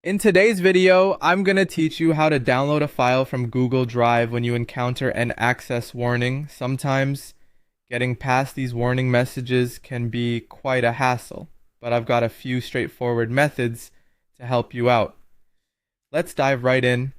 In today's video, I'm going to teach you how to download a file from Google Drive when you encounter an access warning. Sometimes getting past these warning messages can be quite a hassle, but I've got a few straightforward methods to help you out. Let's dive right in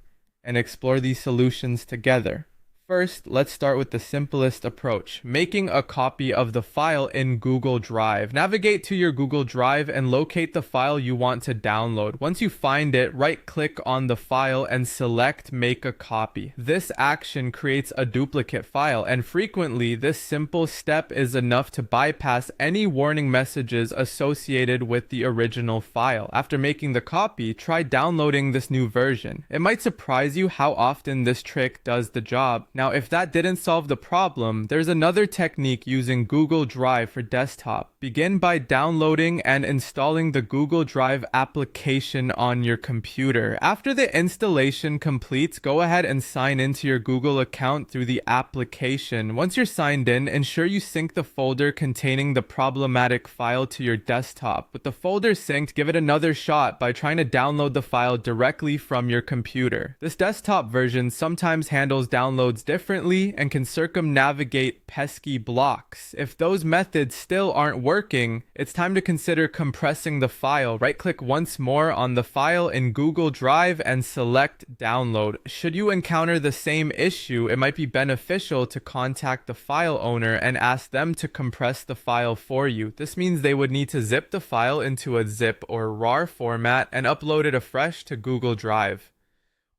and explore these solutions together. First, let's start with the simplest approach, making a copy of the file in Google Drive. Navigate to your Google Drive and locate the file you want to download. Once you find it, right-click on the file and select Make a Copy. This action creates a duplicate file, and frequently, this simple step is enough to bypass any warning messages associated with the original file. After making the copy, try downloading this new version. It might surprise you how often this trick does the job. Now, if that didn't solve the problem, there's another technique using Google Drive for desktop. Begin by downloading and installing the Google Drive application on your computer. After the installation completes, go ahead and sign into your Google account through the application. Once you're signed in, ensure you sync the folder containing the problematic file to your desktop. With the folder synced, give it another shot by trying to download the file directly from your computer. This desktop version sometimes handles downloads differently and can circumnavigate pesky blocks. If those methods still aren't working, it's time to consider compressing the file. Right-click once more on the file in Google Drive and select Download. Should you encounter the same issue, it might be beneficial to contact the file owner and ask them to compress the file for you. This means they would need to zip the file into a zip or RAR format and upload it afresh to Google Drive.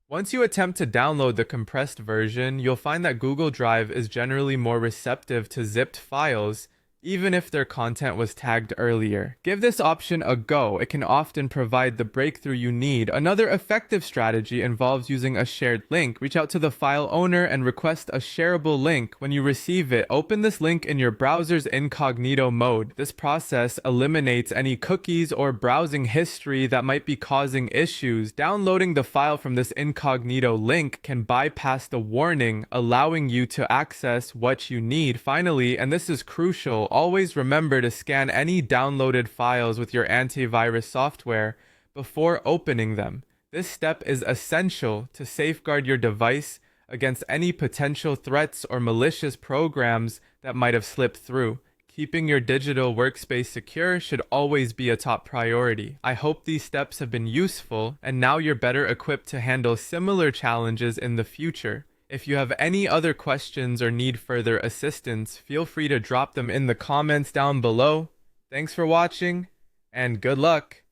Once you attempt to download the compressed version, you'll find that Google Drive is generally more receptive to zipped files, even if their content was tagged earlier. Give this option a go. It can often provide the breakthrough you need. Another effective strategy involves using a shared link. Reach out to the file owner and request a shareable link. When you receive it, open this link in your browser's incognito mode. This process eliminates any cookies or browsing history that might be causing issues. Downloading the file from this incognito link can bypass the warning, allowing you to access what you need. Finally, and this is crucial, always remember to scan any downloaded files with your antivirus software before opening them. This step is essential to safeguard your device against any potential threats or malicious programs that might have slipped through. Keeping your digital workspace secure should always be a top priority. I hope these steps have been useful, and now you're better equipped to handle similar challenges in the future. If you have any other questions or need further assistance, feel free to drop them in the comments down below. Thanks for watching, and good luck!